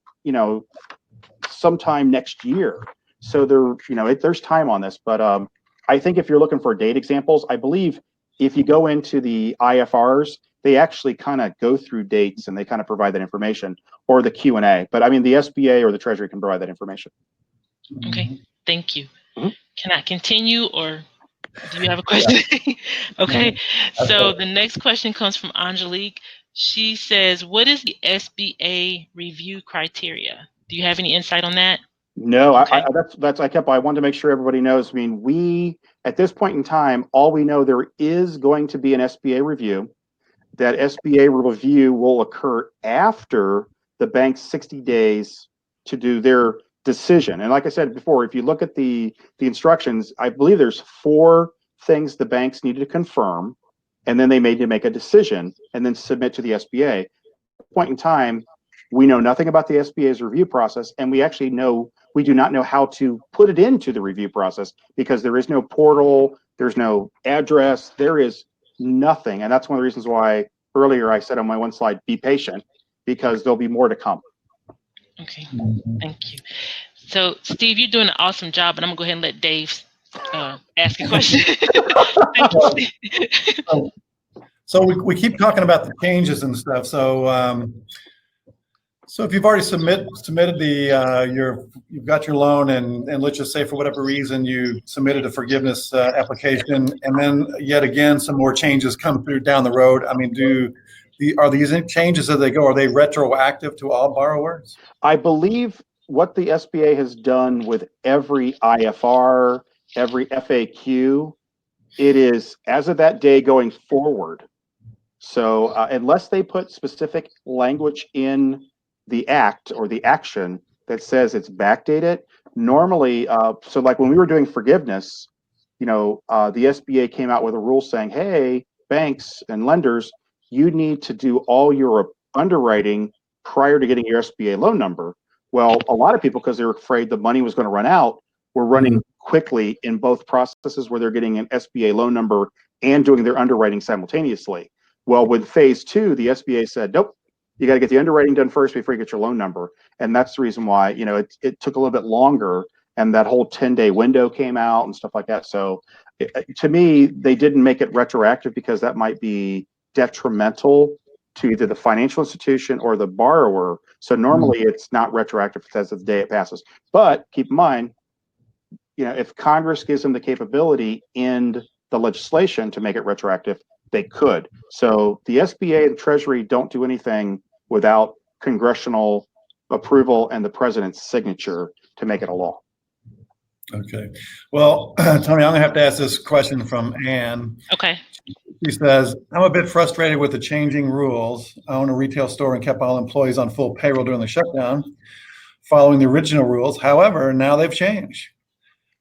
sometime next year. So there's time on this, but I think if you're looking for date examples, I believe if you go into the IFRs, they actually kind of go through dates and they kind of provide that information, or the Q&A. But I mean, the SBA or the Treasury can provide that information. Okay, thank you. Can I continue, or do you have a question? Okay, so the next question comes from Angelique. She says, what is the SBA Review Criteria? Do you have any insight on that? No, okay. I wanted to make sure everybody knows. I mean, we, at this point in time, all we know, there is going to be an SBA review. That SBA review will occur after the bank's 60 days to do their decision. And like I said before, if you look at the instructions, I believe there's 4 things the banks needed to confirm, and then they made to make a decision and then submit to the SBA. At this point in time, we know nothing about the SBA's review process, and we do not know how to put it into the review process because there is no portal, there's no address, there is nothing. And that's one of the reasons why earlier I said on my one slide, be patient, because there'll be more to come. Okay, thank you. So Steve, you're doing an awesome job, and I'm gonna go ahead and let Dave ask a question. Thank you, Steve. So we keep talking about the changes and stuff. So So if you've already submitted you've got your loan, and let's just say for whatever reason you submitted a forgiveness application, and then yet again some more changes come through down the road. I mean, are these changes as they go? Are they retroactive to all borrowers? I believe what the SBA has done with every IFR, every FAQ, it is as of that day going forward. So unless they put specific language in the act or the action that says it's backdated, normally, so like when we were doing forgiveness, the SBA came out with a rule saying, hey, banks and lenders, you need to do all your underwriting prior to getting your SBA loan number. Well, a lot of people, because they were afraid the money was going to run out, were running quickly in both processes where they're getting an SBA loan number and doing their underwriting simultaneously. Well, with phase 2, the SBA said, nope, you got to get the underwriting done first before you get your loan number. And that's the reason why, it took a little bit longer, and that whole 10-day window came out and stuff like that. So to me, they didn't make it retroactive because that might be detrimental to either the financial institution or the borrower. So normally it's not retroactive as of the day it passes. But keep in mind, if Congress gives them the capability in the legislation to make it retroactive, they could. So the SBA and Treasury don't do anything without congressional approval and the president's signature to make it a law. Okay. Well, Tony, I'm gonna have to ask this question from Ann. Okay. She says, I'm a bit frustrated with the changing rules. I own a retail store and kept all employees on full payroll during the shutdown, following the original rules. However, now they've changed.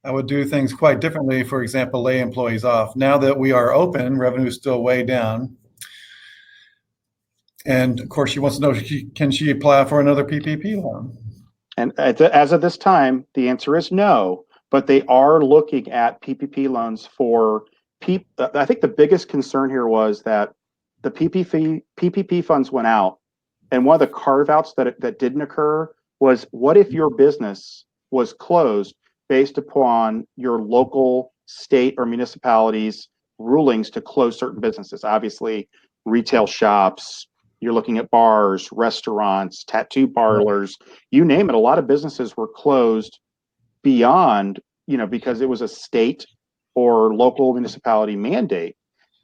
I would do things quite differently. For example, lay employees off. Now that we are open, revenue is still way down. And of course, she wants to know, can she apply for another PPP loan? And as of this time, the answer is no. But they are looking at PPP loans for people. I think the biggest concern here was that the PPP funds went out, and one of the carve-outs that didn't occur was, what if your business was closed based upon your local, state, or municipalities' rulings to close certain businesses? Obviously, retail shops, you're looking at bars, restaurants, tattoo parlors, you name it. A lot of businesses were closed beyond, because it was a state or local municipality mandate.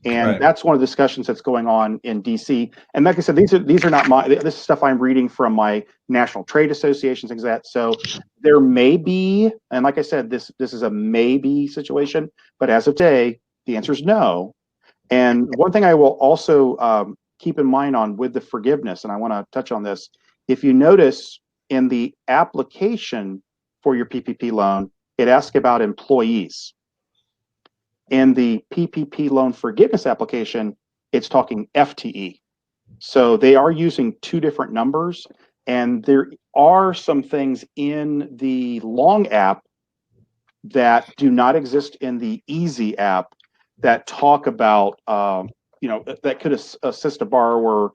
And that's one of the discussions that's going on in DC. And like I said, these are not this is stuff I'm reading from my national trade associations, things like that. So there may be, and like I said, this is a maybe situation, but as of today, the answer is no. And one thing I will also keep in mind on with the forgiveness, and I want to touch on this, if you notice in the application for your PPP loan, it asks about employees. In the PPP loan forgiveness application, it's talking FTE. So they are using two different numbers, and there are some things in the long app that do not exist in the easy app that talk about, that could assist a borrower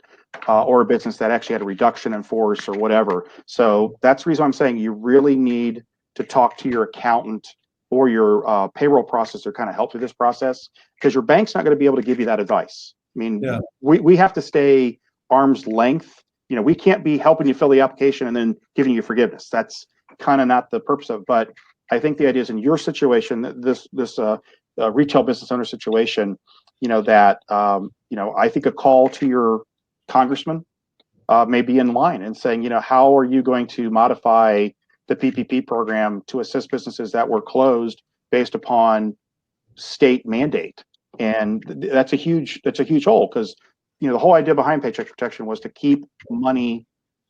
or a business that actually had a reduction in force or whatever. So that's the reason I'm saying you really need to talk to your accountant or your payroll processor kind of help through this process, because your bank's not going to be able to give you that advice. I mean, we have to stay arm's length. We can't be helping you fill the application and then giving you forgiveness. That's kind of not the purpose of it. But I think the idea is in your situation, this retail business owner situation, I think a call to your congressman may be in line and saying, how are you going to modify the PPP program to assist businesses that were closed based upon state mandate? And that's a huge hole, because the whole idea behind Paycheck Protection was to keep money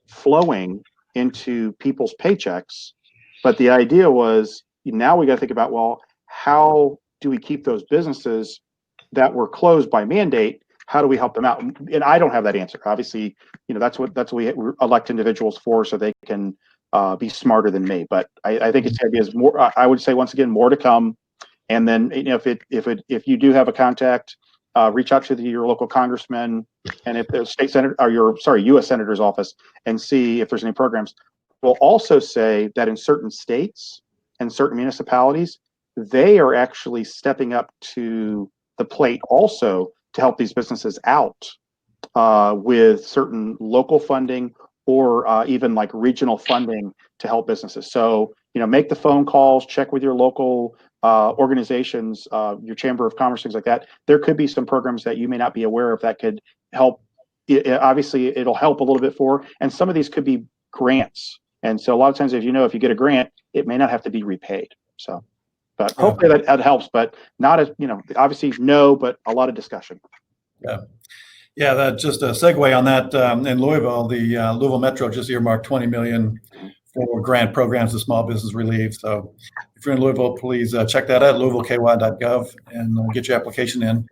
flowing into people's paychecks. But the idea was, now we got to think about, well, how do we keep those businesses that were closed by mandate? How do we help them out? And I don't have that answer. Obviously, that's what we elect individuals for, so they can be smarter than me. But I think its idea is more. I would say, once again, more to come. And then, if you do have a contact, reach out to your local congressman, and if there's state senator or U.S. senator's office, and see if there's any programs. We'll also say that in certain states and certain municipalities, they are actually stepping up to the plate also to help these businesses out with certain local funding or even like regional funding to help businesses. So, make the phone calls, check with your local organizations, your Chamber of Commerce, things like that. There could be some programs that you may not be aware of that could help. Obviously, it'll help a little bit and some of these could be grants. And so a lot of times, if you get a grant, it may not have to be repaid. So, but hopefully that helps, but not as, obviously no, but a lot of discussion. Yeah. Yeah, that just a segue on that. In Louisville, the Louisville Metro just earmarked $20 million for grant programs to small business relief. So if you're in Louisville, please check that out, louisvilleky.gov, and get your application in.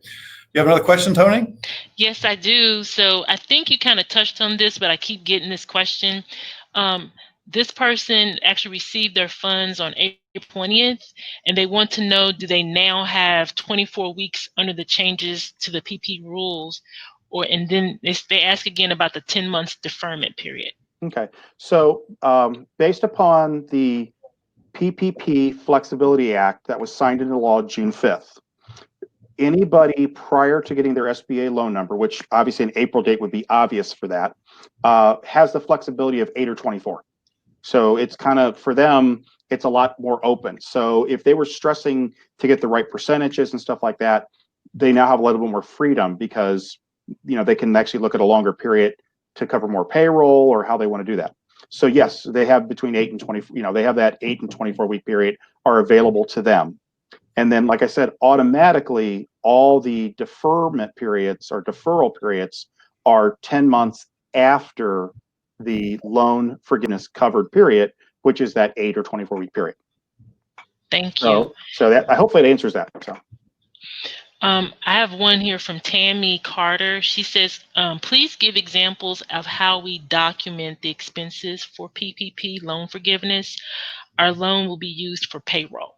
You have another question, Tony? Yes, I do. So I think you kind of touched on this, but I keep getting this question. This person actually received their funds on April 20th, and they want to know, do they now have 24 weeks under the changes to the PP rules? And then they ask again about the 10 months deferment period. Okay. So based upon the PPP Flexibility Act that was signed into law June 5th, anybody prior to getting their SBA loan number, which obviously an April date would be obvious for that, has the flexibility of 8 or 24. So it's kind of, for them, it's a lot more open. So if they were stressing to get the right percentages and stuff like that, they now have a little bit more freedom because, they can actually look at a longer period to cover more payroll or how they want to do that. So yes, they have between 8 and 20, they have that 8 and 24 week period are available to them. And then, like I said, automatically all the deferment periods or deferral periods are 10 months after the loan forgiveness covered period, which is that 8 or 24 week period. Thank you. So that hopefully it answers that. So. I have one here from Tammy Carter. She says, please give examples of how we document the expenses for PPP loan forgiveness. Our loan will be used for payroll.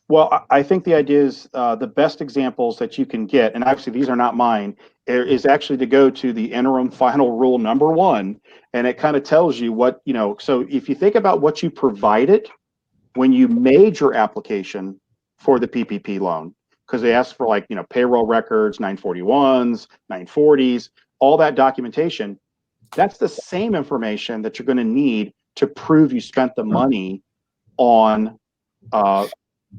Well, I think the idea is the best examples that you can get, and obviously these are not mine, is actually to go to the interim final rule number 1, and it kind of tells you what, so if you think about what you provided when you made your application for the PPP loan, because they ask for payroll records, 941s, 940s, all that documentation, that's the same information that you're going to need to prove you spent the money on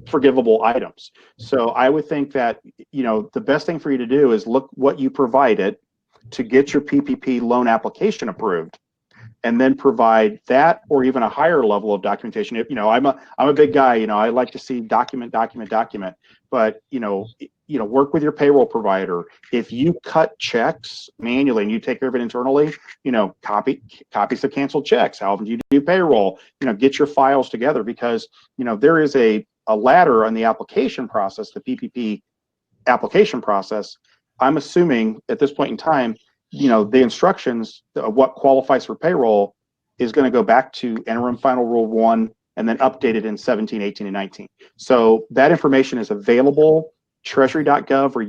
forgivable items. So I would think that, the best thing for you to do is look what you provided to get your PPP loan application approved, and then provide that or even a higher level of documentation. I'm a big guy, I like to see document, but work with your payroll provider. If you cut checks manually and you take care of it internally, copies of canceled checks. How often do you do payroll? Get your files together, because there is a ladder on the application process, the PPP application process. I'm assuming at this point in time, the instructions of what qualifies for payroll is going to go back to interim final rule 1 and then updated in 17, 18, and 19. So that information is available, treasury.gov or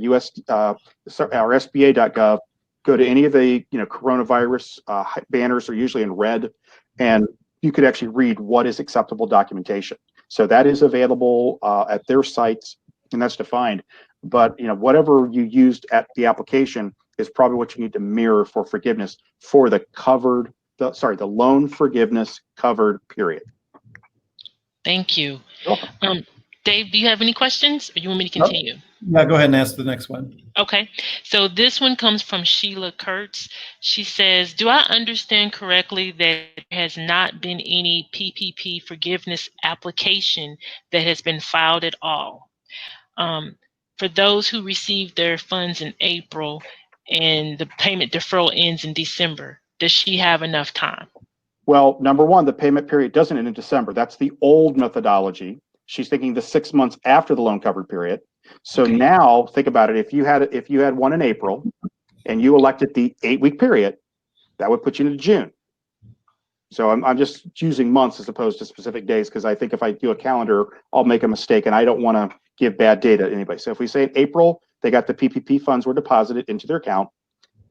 SBA.gov. Go to any of the coronavirus banners are usually in red, and you could actually read what is acceptable documentation. So that is available at their sites, and that's defined. But whatever you used at the application is probably what you need to mirror for forgiveness for the loan forgiveness covered period. Thank you. You're welcome. Dave, do you have any questions, or you want me to continue? Yeah, go ahead and ask the next one. Okay, so this one comes from Sheila Kurtz. She says, do I understand correctly that there has not been any PPP forgiveness application that has been filed at all? For those who received their funds in April and the payment deferral ends in December, does she have enough time? Well, number 1, the payment period doesn't end in December. That's the old methodology. She's thinking the 6 months after the loan covered period. So Okay. Now think about it. If you had one in April and you elected the 8-week period, that would put you into June. So I'm just choosing months as opposed to specific days, because I think if I do a calendar, I'll make a mistake, and I don't want to give bad data to anybody. So if we say in April, they got the PPP funds were deposited into their account.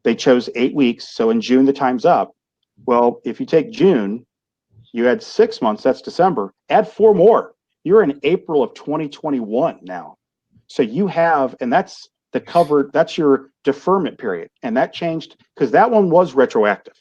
They chose 8 weeks. So in June, the time's up. Well, if you take June, you had 6 months, that's December, add 4 more. You're in April of 2021 now. So you have, and that's that's your deferment period. And that changed because that one was retroactive.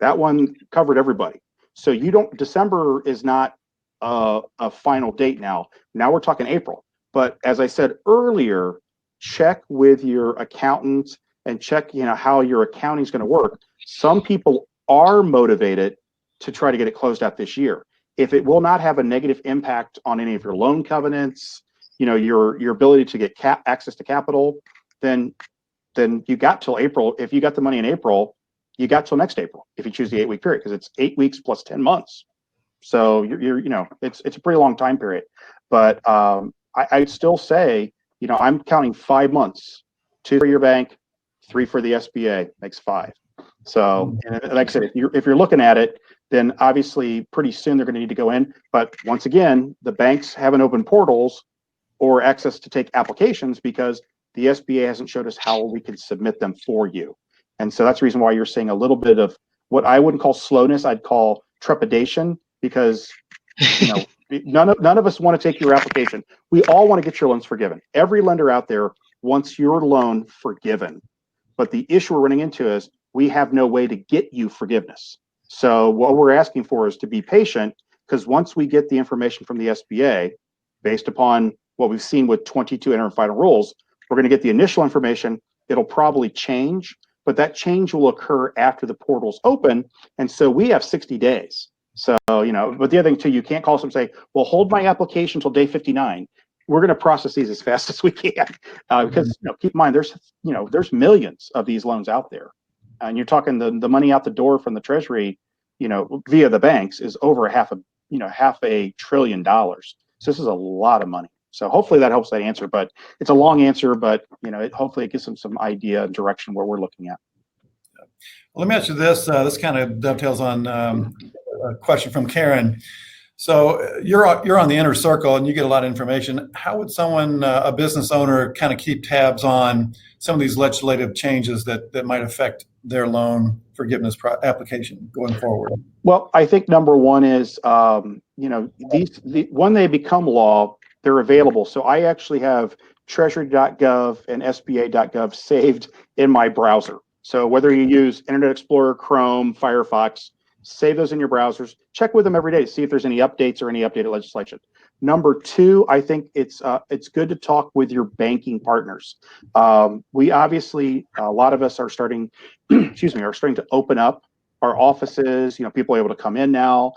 That one covered everybody. So you don't, December is not a final date now. Now we're talking April. But as I said earlier, check with your accountant and check, how your accounting is going to work. Some people are motivated to try to get it closed out this year. If it will not have a negative impact on any of your loan covenants, your ability to get access to capital, then you got till April. If you got the money in April, you got till next April if you choose the 8-week period, because it's 8 weeks plus 10 months. So it's a pretty long time period. But I'd still say, I'm counting 5 months, 2 for your bank, 3 for the SBA, makes 5. So, and like I said, if you're looking at it, then obviously pretty soon they're going to need to go in. But once again, the banks haven't opened portals or access to take applications because the SBA hasn't showed us how we can submit them for you. And so that's the reason why you're seeing a little bit of what I wouldn't call slowness, I'd call trepidation, because none of us want to take your application. We all want to get your loans forgiven. Every lender out there wants your loan forgiven. But the issue we're running into is we have no way to get you forgiveness. So what we're asking for is to be patient, because once we get the information from the SBA, based upon what we've seen with 22 interim final rules, we're going to get the initial information. It'll probably change, but that change will occur after the portals open. And so we have 60 days. So, but the other thing too, you can't call us and say, well, hold my application until day 59. We're going to process these as fast as we can, because keep in mind, there's millions of these loans out there. And you're talking the money out the door from the Treasury, via the banks is over $500 billion. So this is a lot of money. So hopefully that helps that answer, but it's a long answer, but hopefully it gives them some idea and direction where we're looking at. Well, let me ask you this. This kind of dovetails on a question from Karen. So you're on the inner circle and you get a lot of information. How would someone, a business owner, kind of keep tabs on some of these legislative changes that might affect their loan forgiveness application going forward? Well, I think number one is, when they become law, they're available. So I actually have treasury.gov and sba.gov saved in my browser. So whether you use Internet Explorer, Chrome, Firefox, save those in your browsers, check with them every day to see if there's any updates or any updated legislation. Number two, I think it's good to talk with your banking partners. We obviously, a lot of us are starting, are starting to open up our offices. People are able to come in now.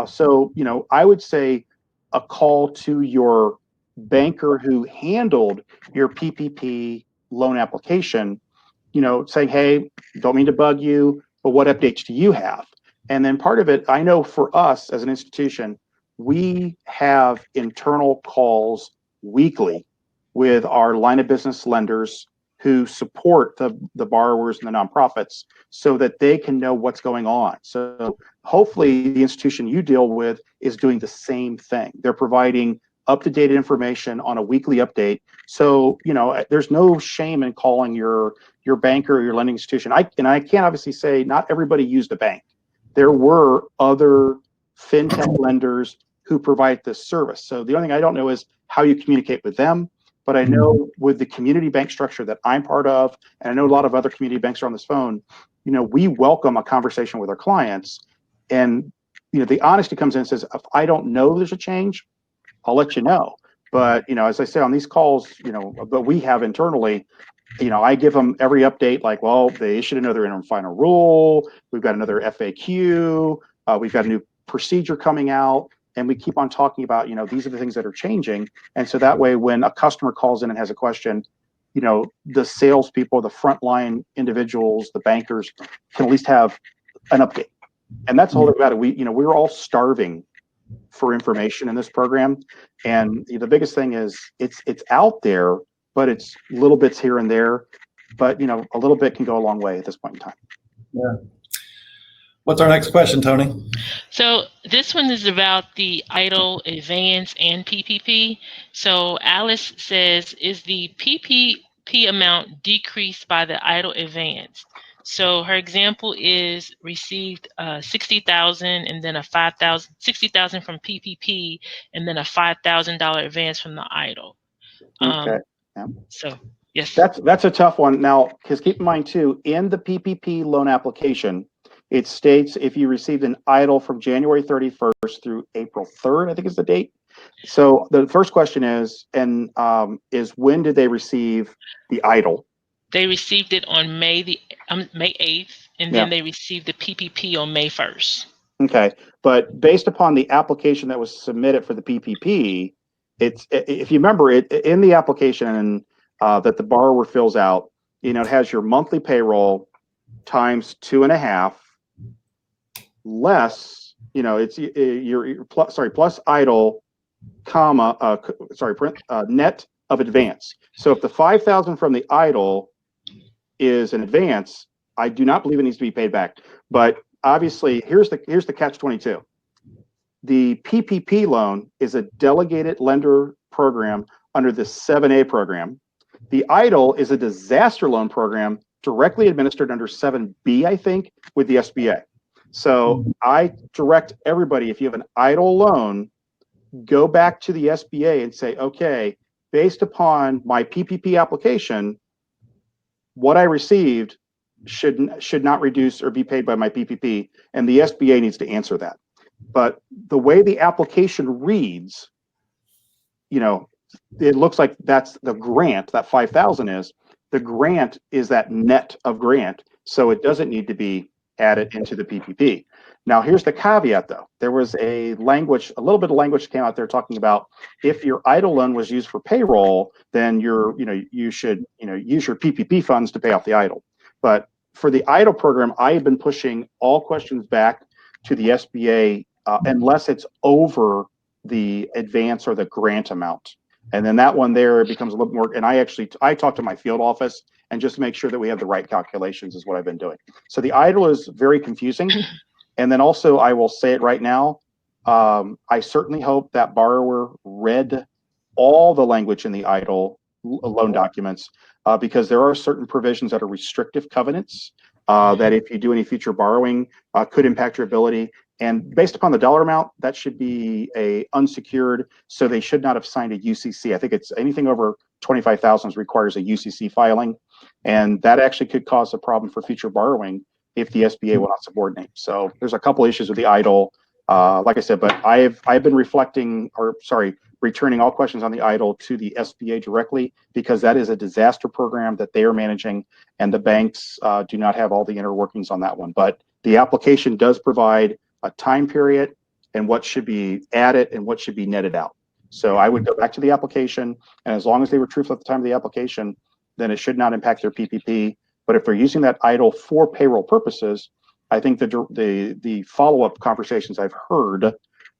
So I would say a call to your banker who handled your PPP loan application, saying, hey, don't mean to bug you, but what updates do you have? And then part of it, I know for us as an institution, we have internal calls weekly with our line of business lenders who support the borrowers and the nonprofits so that they can know what's going on. So hopefully the institution you deal with is doing the same thing. They're providing up-to-date information on a weekly update. So, there's no shame in calling your banker or your lending institution. I can't obviously say not everybody used a bank. There were other fintech lenders who provide this service. So the only thing I don't know is how you communicate with them. But I know with the community bank structure that I'm part of, and I know a lot of other community banks are on this phone, we welcome a conversation with our clients. And, the honesty comes in and says, if I don't know there's a change, I'll let you know. But, as I say on these calls, but we have internally, I give them every update, like, well, they issued another interim final rule. We've got another FAQ. We've got a new procedure coming out. And we keep on talking about, these are the things that are changing. And so that way, when a customer calls in and has a question, the salespeople, the frontline individuals, the bankers can at least have an update. And that's all about it. We're all starving for information in this program. And the biggest thing is it's out there, but it's little bits here and there. But, a little bit can go a long way at this point in time. Yeah. What's our next question, Tony? So this one is about the idle advance and PPP. So Alice says, is the PPP amount decreased by the idle advance? So her example is received 60,000 and then a 60,000 from PPP and then a $5,000 advance from the idle. Okay. Yeah. So yes, that's a tough one now, because keep in mind too, in the PPP loan application, it states if you received an EIDL from January 31st through April 3rd, I think is the date. So the first question is, is when did they receive the EIDL? They received it on May 8th, and Yeah. then they received the PPP on May 1st. Okay, but based upon the application that was submitted for the PPP, it's, if you remember it in the application that the borrower fills out, it has your monthly payroll times 2.5 less, it's your plus EIDL, comma, net of advance. So if the 5,000 from the EIDL is an advance, I do not believe it needs to be paid back. But obviously, here's the catch-22. The PPP loan is a delegated lender program under the 7A program. The EIDL is a disaster loan program directly administered under 7B, I think, with the SBA. So I direct everybody, if you have an EIDL loan, go back to the SBA and say, okay, based upon my PPP application, what I received should not reduce or be paid by my PPP, and the SBA needs to answer that. But the way the application reads, it looks like that's the grant, that 5,000 is. The grant is that net of grant, so it doesn't need to be added into the PPP. Now, here's the caveat, though. There was a little bit of language came out there talking about if your EIDL loan was used for payroll, then you should use your PPP funds to pay off the EIDL. But for the EIDL program, I have been pushing all questions back to the SBA unless it's over the advance or the grant amount. And then that one there, it becomes a little more, and I talked to my field office and just to make sure that we have the right calculations is what I've been doing. So the EIDL is very confusing. And then also, I will say it right now, I certainly hope that borrower read all the language in the EIDL loan documents because there are certain provisions that are restrictive covenants that if you do any future borrowing could impact your ability. And based upon the dollar amount, that should be a unsecured, so they should not have signed a UCC. I think it's anything over 25,000 requires a UCC filing, and that actually could cause a problem for future borrowing if the SBA will not subordinate. So there's a couple issues with the EIDL, like I said, but I've been returning all questions on the EIDL to the SBA directly because that is a disaster program that they are managing, and the banks do not have all the inner workings on that one. But the application does provide a time period and what should be added and what should be netted out. So I would go back to the application, and as long as they were truthful at the time of the application, then it should not impact their PPP. But if they're using that EIDL for payroll purposes, I think the follow-up conversations I've heard,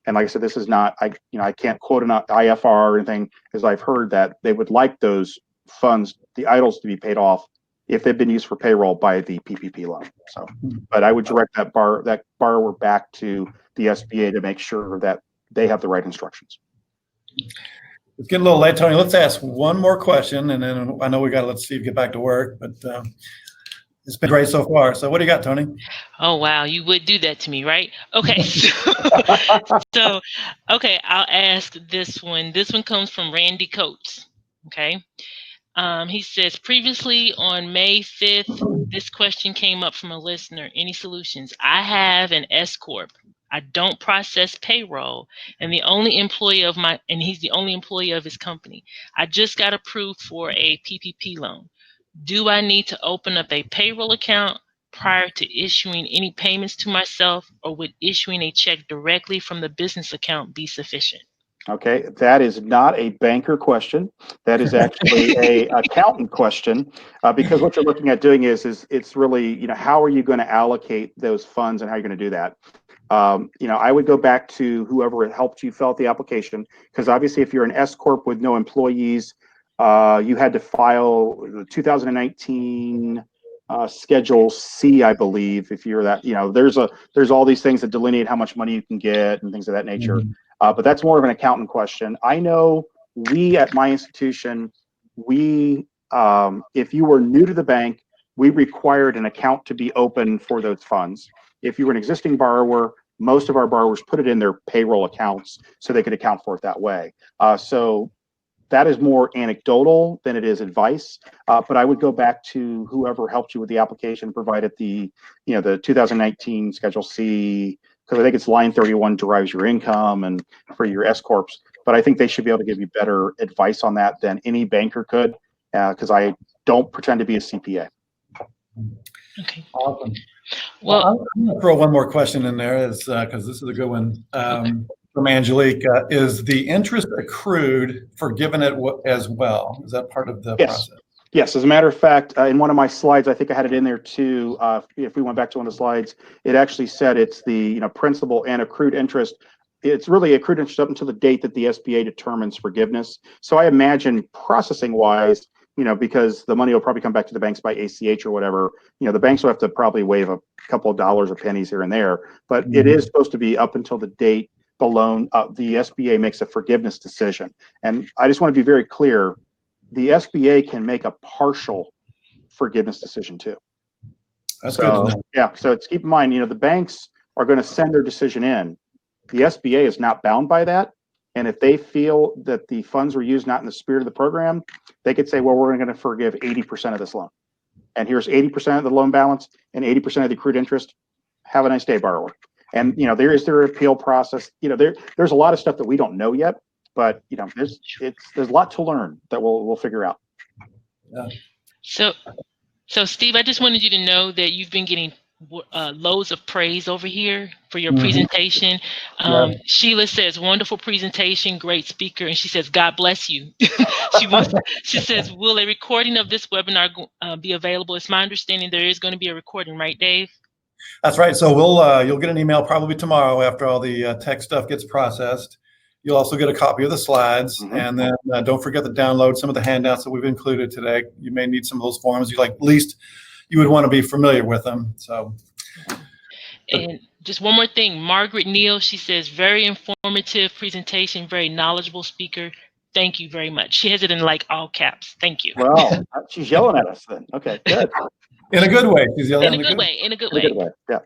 and like I said, this is not, I can't quote an IFR or anything, as I've heard that they would like those funds, the EIDLs, to be paid off if they've been used for payroll by the PPP loan. So, but I would direct that borrower back to the SBA to make sure that they have the right instructions. It's getting a little late, Tony. Let's ask one more question, and then I know we got to let Steve get back to work, but it's been great so far. So what do you got, Tony? Oh, wow. You would do that to me, right? Okay. So, okay, I'll ask this one. This one comes from Randy Coates. Okay. He says, previously on May 5th, this question came up from a listener. Any solutions? I have an S Corp. I don't process payroll, and he's the only employee of his company. I just got approved for a PPP loan. Do I need to open up a payroll account prior to issuing any payments to myself, or would issuing a check directly from the business account be sufficient? Okay, that is not a banker question. That is actually a accountant question, because what you're looking at doing is it's really, how are you going to allocate those funds and how are you going to do that? I would go back to whoever helped you fill out the application, because obviously if you're an S Corp with no employees, you had to file the 2019 Schedule C, I believe. If you're that, there's all these things that delineate how much money you can get and things of that nature. But that's more of an accountant question. I know we at my institution, if you were new to the bank, we required an account to be open for those funds. If you were an existing borrower, most of our borrowers put it in their payroll accounts so they could account for it that way. So that is more anecdotal than it is advice. But I would go back to whoever helped you with the application, provided the 2019 Schedule C, because I think it's line 31 derives your income and for your S corps. But I think they should be able to give you better advice on that than any banker could, because I don't pretend to be a CPA. Okay. Awesome. Well, I'm going to throw one more question in there, because this is a good one. From Angelique, is the interest accrued forgiven it as well? Is that part of the process? Yes, as a matter of fact, in one of my slides, I think I had it in there too. If we went back to one of the slides, it actually said it's the principal and accrued interest. It's really accrued interest up until the date that the SBA determines forgiveness. So I imagine processing wise, because the money will probably come back to the banks by ACH or whatever, the banks will have to probably waive a couple of dollars or pennies here and there. But it is supposed to be up until the date the loan, the SBA makes a forgiveness decision. And I just want to be very clear. The SBA can make a partial forgiveness decision too. That's good to know. Yeah, so it's keep in mind, the banks are going to send their decision in. The SBA is not bound by that. And if they feel that the funds were used not in the spirit of the program, they could say, well, we're going to forgive 80% of this loan. And here's 80% of the loan balance and 80% of the accrued interest. Have a nice day, borrower. And there is their appeal process. There's a lot of stuff that we don't know yet. But there's a lot to learn that we'll figure out. Yeah. So Steve, I just wanted you to know that you've been getting loads of praise over here for your presentation. Sheila says, "Wonderful presentation, great speaker," and she says, "God bless you." She says, "Will a recording of this webinar be available?" It's my understanding there is going to be a recording, right, Dave? That's right. So you'll get an email probably tomorrow after all the tech stuff gets processed. You'll also get a copy of the slides, and then don't forget to download some of the handouts that we've included today. You may need some of those forms. At least you would want to be familiar with them. So, and just one more thing, Margaret Neal, she says, very informative presentation, very knowledgeable speaker. Thank you very much. She has it in all caps. Thank you. Well, she's yelling at us then. Okay, good. In a good way. She's yelling in a good way. Yeah.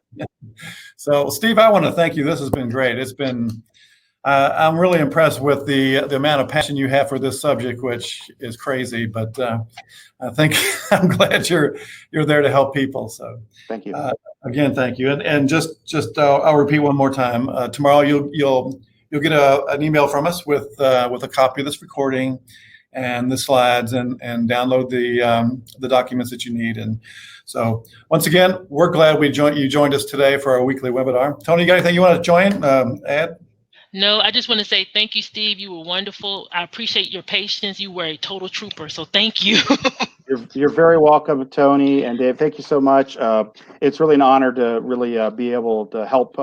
So, Steve, I want to thank you. This has been great. It's been. I'm really impressed with the amount of passion you have for this subject, which is crazy. But I think I'm glad you're there to help people. So thank you again. Thank you. And just I'll repeat one more time. Tomorrow you'll get an email from us with a copy of this recording and the slides and download the documents that you need. And so once again, we're glad you joined us today for our weekly webinar. Tony, you got anything you want to join? Add? No, I just want to say thank you, Steve. You were wonderful. I appreciate your patience. You were a total trooper, so thank you. You're very welcome, Tony and Dave. Thank you so much. It's really an honor to really be able to help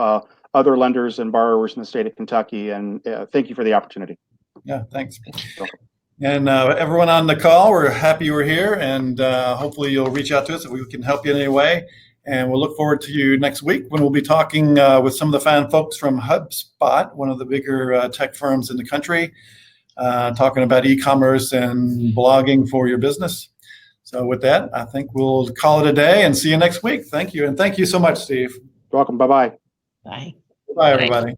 other lenders and borrowers in the state of Kentucky, and thank you for the opportunity. Yeah, thanks. And everyone on the call, we're happy you were here, and hopefully you'll reach out to us if we can help you in any way. And we'll look forward to you next week when we'll be talking with some of the fine folks from HubSpot, one of the bigger tech firms in the country, talking about e-commerce and blogging for your business. So with that, I think we'll call it a day and see you next week. Thank you. And thank you so much, Steve. You're welcome. Bye-bye. Bye. Bye, everybody.